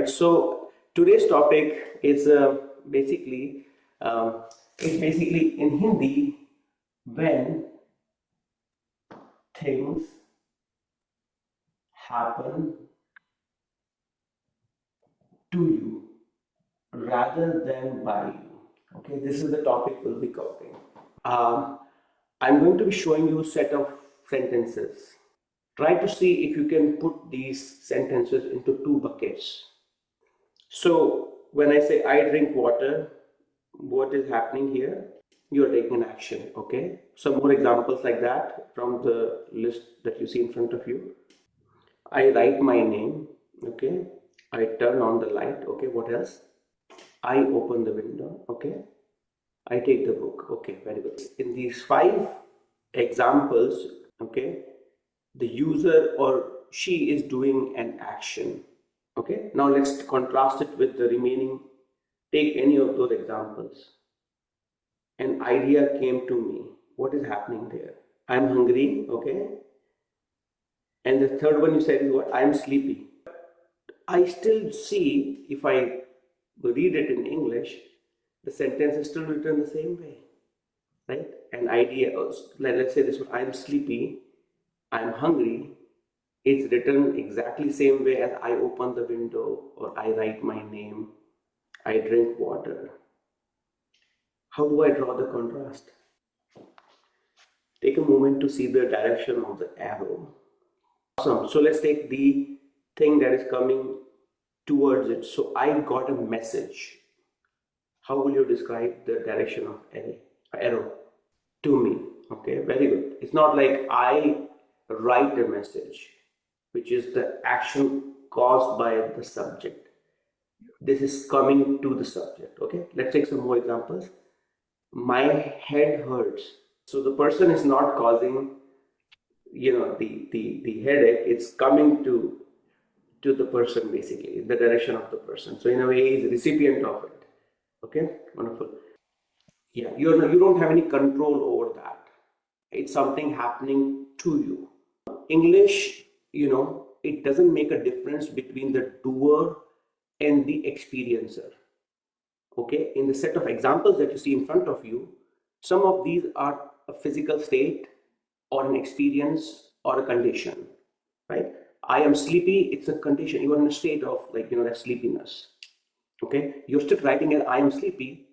right? So today's topic is basically it's basically in Hindi when things happen to you rather than by you. Okay, this is the topic we'll be covering. Um, I'm going to be showing you a set of sentences. Try to see if you can put these sentences into two buckets. So when I say I drink water, what is happening here? You're taking an action, okay? Some more examples like that from the list that you see in front of you. I write my name, okay? I turn on the light, okay? What else? I open the window, okay? I take the book, okay? Very good. In these 5 examples, okay, the user or she is doing an action, okay? Now let's contrast it with the remaining. Take any of those examples. An idea came to me. What is happening there? I'm hungry, okay? And the third one you said is what? I'm sleepy. I still see, if I read it in English, the sentence is still written the same way, right? An idea, let's say this one, I'm sleepy, I'm hungry, it's written exactly same way as I open the window or I write my name, I drink water. How do I draw the contrast? Take a moment to see the direction of the arrow. Awesome. So let's take the thing that is coming towards it. So I got a message. How will you describe the direction of arrow? To me. Okay, very good. It's not like I write a message, which is the action caused by the subject. This is coming to the subject. Okay, let's take some more examples. My head hurts. So the person is not causing, the headache. It's coming to the person, basically, in the direction of the person. So in a way, he's a recipient of it. Okay, wonderful. Yeah, you don't have any control over that. It's something happening to you. English, it doesn't make a difference between the doer and the experiencer. Okay, in the set of examples that you see in front of you, some of these are a physical state or an experience or a condition, right? I am sleepy, it's a condition. You are in a state of that sleepiness. Okay, you're still writing as I am sleepy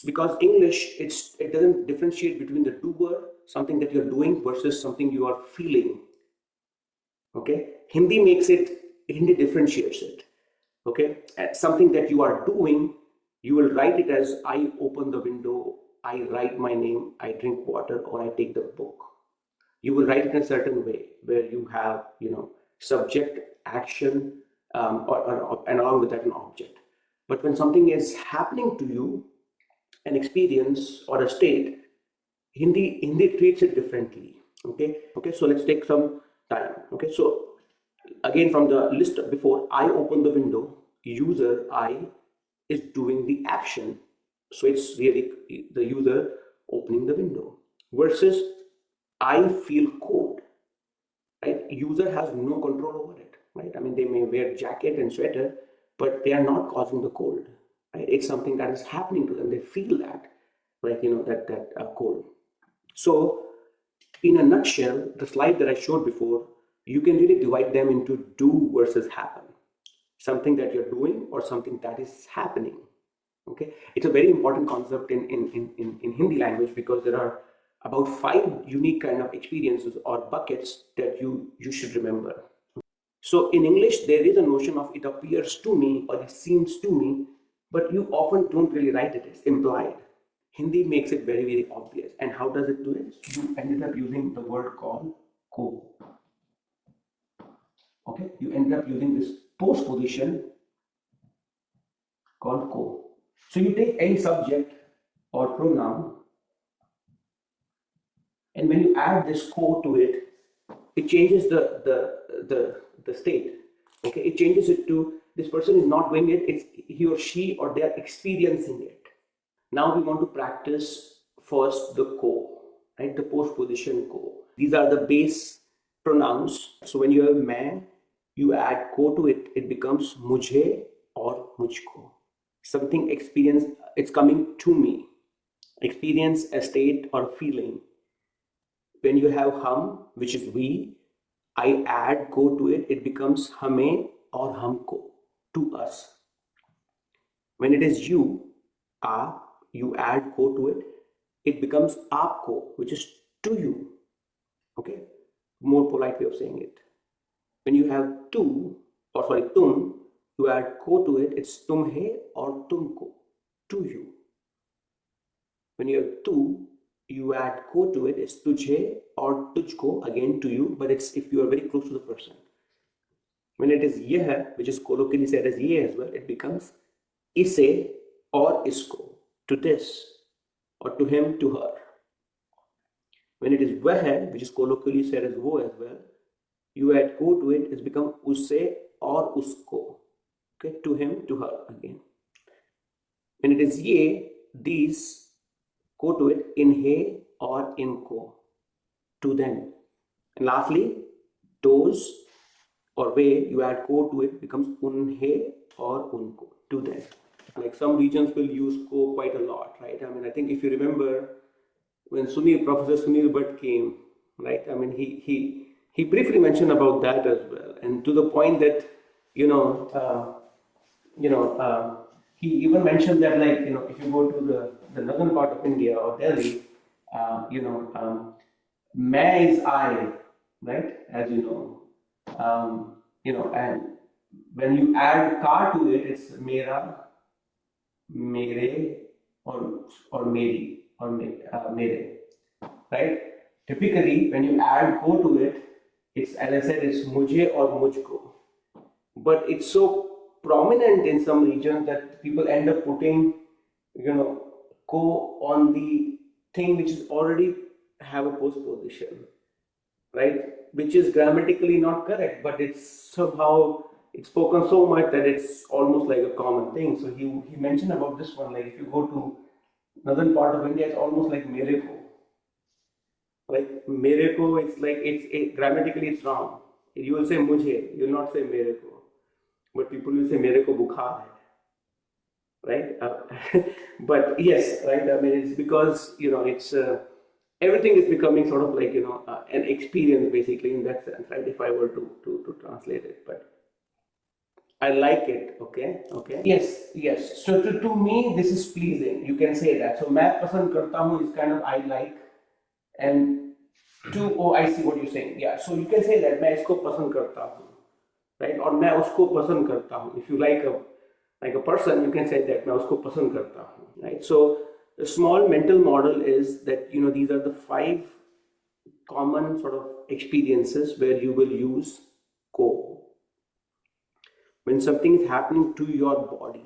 because English, it doesn't differentiate between the doer, something that you're doing, versus something you are feeling. Okay, Hindi differentiates it. Okay, something that you are doing, you will write it as I open the window, I write my name, I drink water, or I take the book. You will write it in a certain way where you have, subject, action, and along with that an object. But when something is happening to you, an experience or a state, Hindi treats it differently. Okay. So let's take some time. Okay. So again, from the list before, I open the window. User I is doing the action. So it's really the user opening the window. Versus I feel cold. Right? User has no control over it. Right? I mean, they may wear jacket and sweater, but they are not causing the cold. Right? It's something that is happening to them. They feel that, that cold. So, in a nutshell, the slide that I showed before, you can really divide them into do versus happen. Something that you're doing or something that is happening. Okay, it's a very important concept in Hindi language because there are about 5 unique kind of experiences or buckets that you should remember. So in English, there is a notion of it appears to me or it seems to me, but you often don't really write it, it's implied. Hindi makes it very, very obvious. And how does it do it? You ended up using the word called ko. Okay, you ended up using this postposition called ko. So you take any subject or pronoun, and when you add this ko to it, it changes the state. Okay, it changes it to this person is not doing it, it's he or she or they are experiencing it. Now we want to practice first the ko, right? The postposition ko. These are the base pronouns. So when you have main, you add ko to it, it becomes mujhe और मुझको. Something experience, it's coming to me. Experience a state or feeling. When you have hum, which is we, I add ko to it, it becomes hame or humko, to us. When it is you, aap, you add ko to it, it becomes aapko, which is to you. Okay, more polite way of saying it. When you have tu, or sorry, tum, you add ko to it, it's tumhe or tumko, to you. When you have tu, you add ko to it, it's tujhe or tujko, again to you, but it's if you are very close to the person. When it is yeh, which is colloquially said as ye as well, it becomes ise or isko, to this, or to him, to her. When it is weh, which is colloquially said as wo as well, you add ko to it, it's become usse or usko. Okay, to him, to her again. When it is ye, these, ko to it, in he or in ko, to them. And lastly, those or way, you add ko to it, becomes unhe or unko, to them. Like some regions will use ko quite a lot, right? I mean, I think if you remember when Professor Sunil Bhatt came, right? I mean, he briefly mentioned about that as well, and to the point that you know, you know, he even mentioned that, like, you know, if you go to the northern part of India or Delhi, you know, "मैं" is I, right? As you know, and when you add "ka" to it, it's "mera," "mere," or "meri," or "mere," right? Typically, when you add "ko" to it, it's, as I said, it's "mujhe" or "mujhko." But it's so prominent in some regions that people end up putting, you know, ko on the thing which is already have a postposition, right? Which is grammatically not correct, but it's somehow it's spoken so much that it's almost like a common thing. So he mentioned about this one, like if you go to northern part of India, it's almost like mere ko. Like mere ko, it's like grammatically it's wrong. You will say mujhe, you will not say mere ko. But people will say mere ko bukhar hai, right? But yes, right, I mean, it's because, you know, it's everything is becoming sort of like, you know, an experience basically in that sense, right, if I were to translate it. But I like it. Okay, yes, so to me this is pleasing, you can say that. So मैं पसंद करता हूँ is kind of I like, and oh, I see what you're saying. Yeah, so you can say that मैं इसको पसंद करता हूँ, right? और मैं उसको पसंद करता हूँ. If you like a person, you can say that मैं उसको पसंद करता हूँ, right? So the small mental model is that, you know, these are the 5 common sort of experiences where you will use ko when something is happening to your body.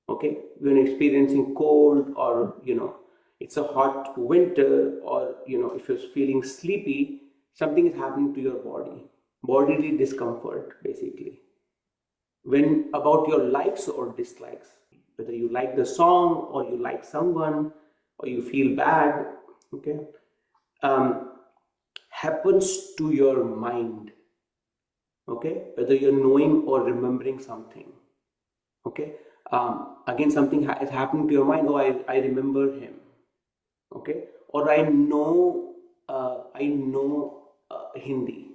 Okay, when experiencing cold, or, you know, it's a hot winter, or, you know, if you're feeling sleepy, something is happening to your body, bodily discomfort basically. When about your likes or dislikes, whether you like the song or you like someone or you feel bad, okay, happens to your mind, okay, whether you're knowing or remembering something, okay. Again, something is happening to your mind. Oh, I remember him, okay, or I know Hindi,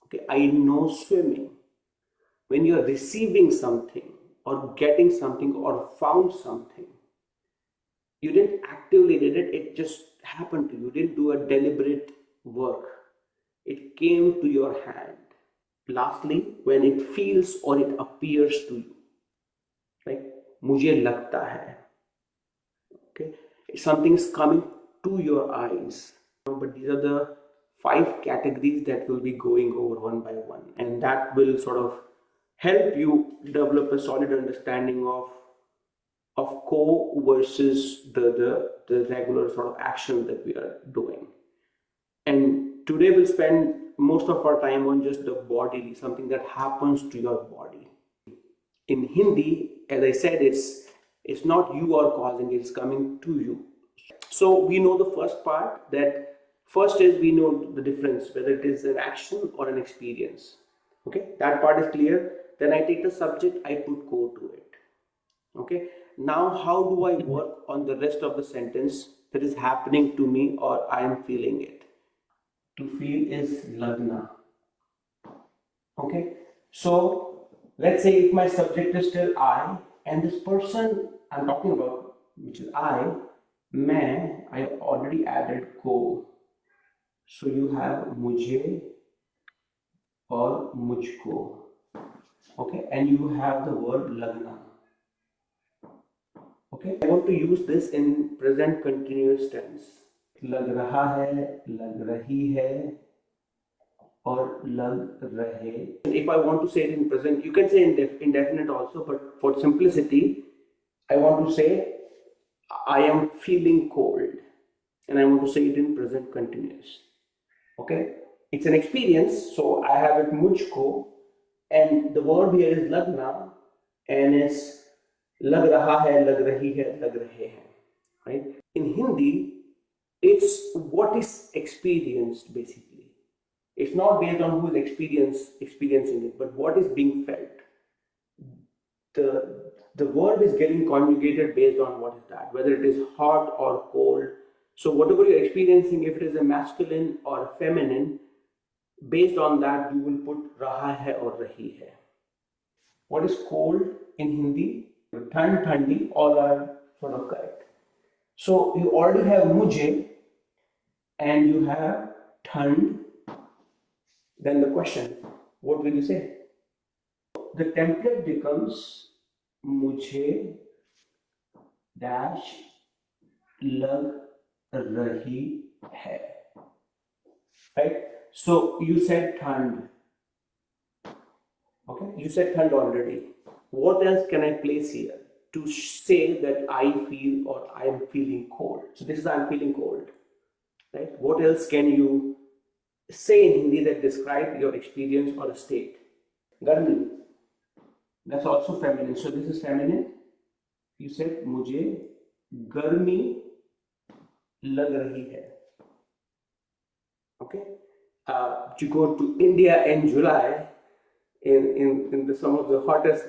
okay, I know swimming. When you're receiving something or getting something or found something, you didn't actively did it, it just happened to you. You didn't do a deliberate work. It came to your hand. Lastly, when it feels or it appears to you, like मुझे लगता है, okay, something's coming to your eyes. But these are the 5 categories that we'll be going over one by one, and that will sort of help you develop a solid understanding of ko versus the regular sort of action that we are doing. And today we'll spend most of our time on just the body, something that happens to your body. In Hindi, as I said, it's not you are causing it, it's coming to you. So we know the first part, that first is we know the difference, whether it is an action or an experience. Okay, that part is clear. then I take the subject, I put ko to it. Okay, now how do I work on the rest of the sentence that is happening to me or I am feeling it? To feel is lagna. Okay, so let's say if my subject is still I, and this person I'm talking about, which is I already added ko. So you have mujhe or mujhko. Okay, and you have the word lagna. Okay, I want to use this in present continuous tense. लग रहा है, लग रही है, or lag rahe. If I want to say it in present, you can say indefinite also, but for simplicity, I want to say I am feeling cold, and I want to say it in present continuous. Okay, it's an experience, so I have it mujhko, and the verb here is lagna, and is lag raha hai, lag rahi hai, lag rahe hai. Right? In Hindi, it's what is experienced basically. It's not based on who is experiencing it, but what is being felt. The verb is getting conjugated based on what is that, whether it is hot or cold. So whatever you're experiencing, if it is a masculine or a feminine, based on that you will put raha hai or rahi hai. What is cold in Hindi? Thand, thandi, all are sort of correct. So you already have mujhe and you have thand. Then the question, what will you say? The template becomes mujhe dash lag rahi hai. Right? So you said thand. Okay, you said thand already. What else can I place here to say that I feel or I am feeling cold? So this is I am feeling cold. Right? What else can you say in Hindi that describe your experience or a state? Garmi. That's also feminine. So this is feminine. You said mujhe garmi lag rahi hai. Okay. You go to India in July, in some of the hottest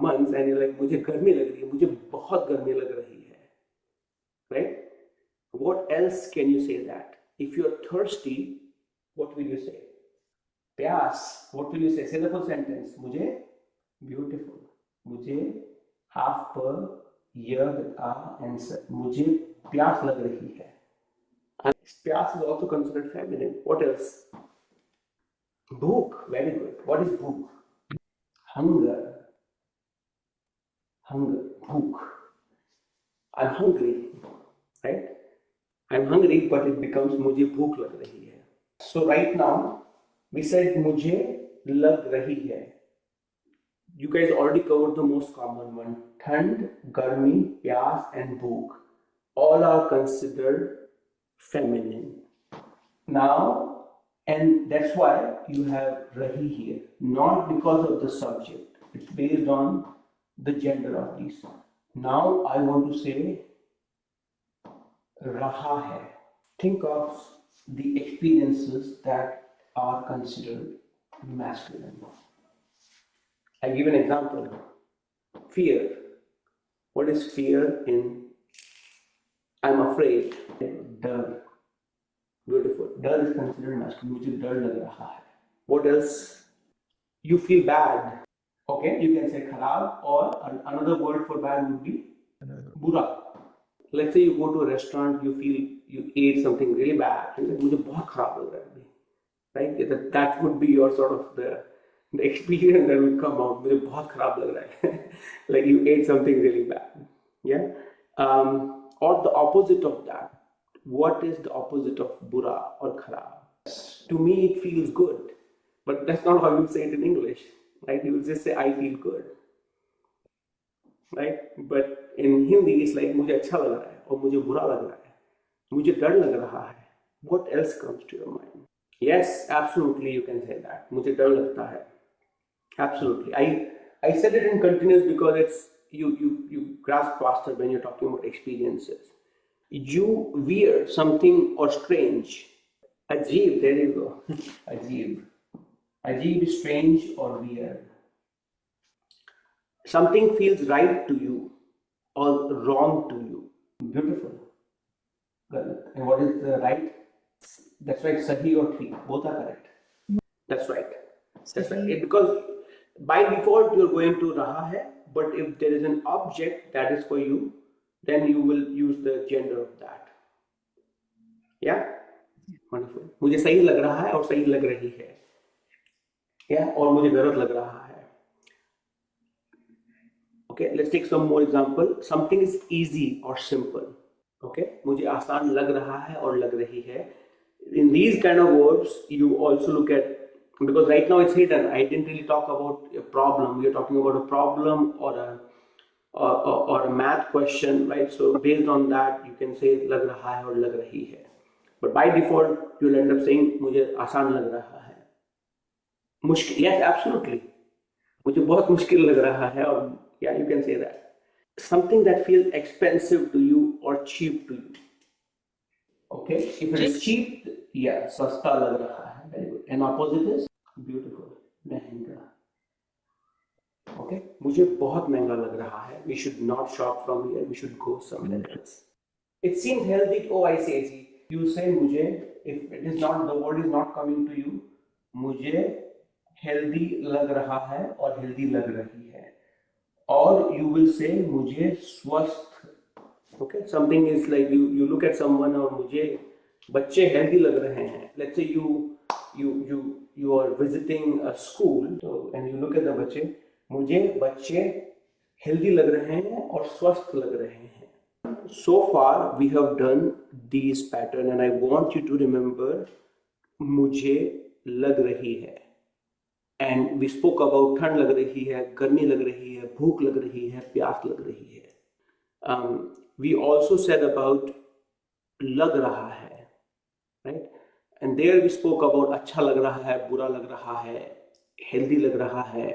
months, and you're like, मुझे गर्मी लग रही है, मुझे बहुत गर्मी लग रही है. Right? What else can you say that? If you're thirsty, what will you say? Pyas. What will you say? Say the full sentence. Mujhe beautiful. Mujhe half per year with a answer. Mujhe pyas lag rahi hai. And pyas is also considered feminine. What else? Bhook. Very good. What is bhook? Hunger. Hunger. Bhook. I'm hungry. Right? I'm hungry, but it becomes mujhe bhook lag rahi hai. So right now, we said mujhe lag rahi hai. You guys already covered the most common one. Thand, garmi, pyas, and bhook. All are considered feminine. Now, and that's why you have rahi here. Not because of the subject. It's based on the gender of these. Now I want to say raha hai. Think of the experiences that are considered masculine. I give an example. Fear. What is fear in I'm afraid? Dar. Beautiful. Dar is considered masculine. Mujhe dar lag raha hai. What else? You feel bad. Okay, you can say kharab, or another word for bad would be bura. Let's say you go to a restaurant, you ate something really bad, and like, मुझे बहुत खराब लग रहा है, right? That would be your sort of the experience that will come out. मुझे बहुत खराब लग रहा है. Like you ate something really bad, yeah. Or the opposite of that. What is the opposite of bura or kharab? To me, it feels good, but that's not how you say it in English, right? You will just say I feel good. Right? But in Hindi, it's like मुझे अच्छा लग रहा है और मुझे बुरा लग रहा है, मुझे डर लग रहा है. What else comes to your mind? Yes, absolutely, you can say that. मुझे डर लगता है. Absolutely. I said it in continuous because it's you grasp faster when you're talking about experiences. You weird something or strange. Ajeeb, there you go. Ajeeb. Ajeeb is strange or weird. something feels right to you or wrong to you. Beautiful. And what is the right? That's right, sahi or thi, both are correct. That's right. That's right. Because by default you're going to raha hai, but if there is an object that is for you, then you will use the gender of that. Yeah? Wonderful. मुझे सही लग रहा है और सही लग रही है. Yeah? और मुझे गलत लग रहा है. Okay, let's take some more example. Something is easy or simple. Okay, मुझे आसान लग रहा है और लग रही है. In these kind of words, you also look at, because right now it's hidden. I didn't really talk about a problem. We are talking about a problem or a math question, right? So based on that, you can say लग रहा है और लग रही है. But by default, you'll end up saying मुझे आसान लग रहा है. मुश्किल, yes, absolutely. मुझे बहुत मुश्किल लग रहा है और yeah, you can say that. Something that feels expensive to you or cheap to you. Okay, if it is cheap, yeah, सस्ता लग रहा है. Very good. And opposite is beautiful, महंगा. Okay, मुझे बहुत महंगा लग रहा है. We should not shop from here. We should go somewhere else. It seems healthy. Oh, I see. You say मुझे, if it is not, the word is not coming to you. मुझे healthy लग रहा है और healthy लग रही है. Or you will say मुझे स्वस्थ. Okay, something is like you look at someone और मुझे बच्चे healthy लग रहे हैं. Let's say you are visiting a school, so and you look at the बच्चे, मुझे बच्चे healthy लग रहे हैं और स्वस्थ लग रहे हैं. So far we have done these pattern and I want you to remember मुझे लग रही है. And we spoke about ठंड लग रही है, गर्मी लग रही है, भूख लग रही है, प्यास लग रही है. We also said about लग रहा है, right? And there we spoke about अच्छा लग रहा है, बुरा लग रहा है, healthy लग रहा है,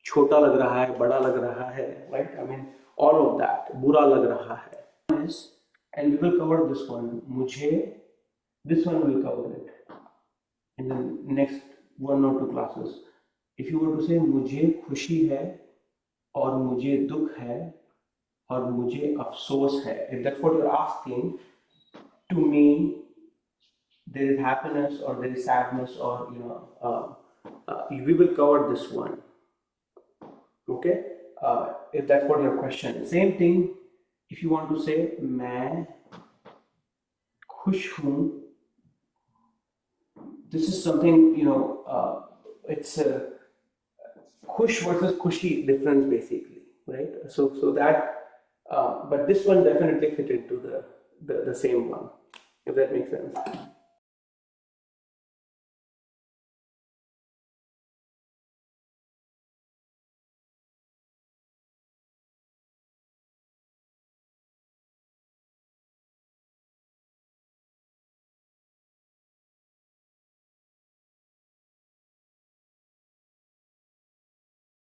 छोटा लग रहा है, बड़ा लग रहा है, right? I mean all of that. बुरा लग रहा है. And we will cover this one. मुझे, this one will cover it in the next 1 or 2 classes. If you were to say मुझे खुशी है और मुझे दुख है और मुझे अफसोस है, if that's what you're asking, to me there is happiness or there is sadness or we will cover this one. Okay, if that's what your question is. Same thing if you want to say मैं खुश हूँ. This is something, it's a खुश versus खुशी difference basically, right? So that, but this one definitely fit into the same one, if that makes sense.